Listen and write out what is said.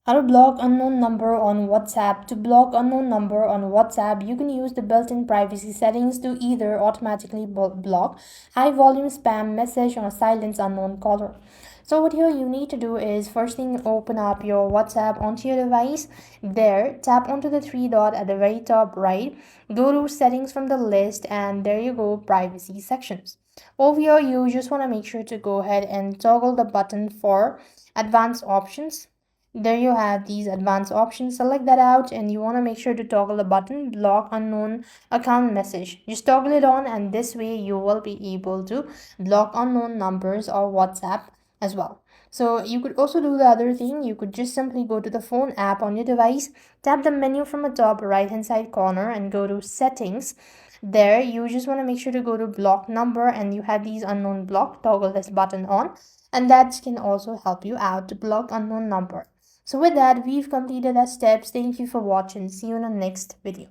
How to block unknown number on WhatsApp. To block unknown number on WhatsApp, you can use the built-in privacy settings to either automatically block high volume spam message or silence unknown caller. So what here you need to do is first thing open up your WhatsApp onto your device. There, tap onto the three dot at the very top right. Go to settings from the list and there you go, privacy sections. Over here, you just want to make sure to go ahead and toggle the button for advanced options. There you have these advanced options. Select that out and you want to make sure to toggle the button block unknown account message. Just toggle it on and this way you will be able to block unknown numbers or WhatsApp as well. So you could also do the other thing. You could just simply go to the phone app on your device, tap the menu from the top right hand side corner and go to settings. There you just want to make sure to go to block number and you have these unknown block. Toggle this button on and that can also help you out to block unknown number. So with that, we've completed our steps. Thank you for watching. See you in the next video.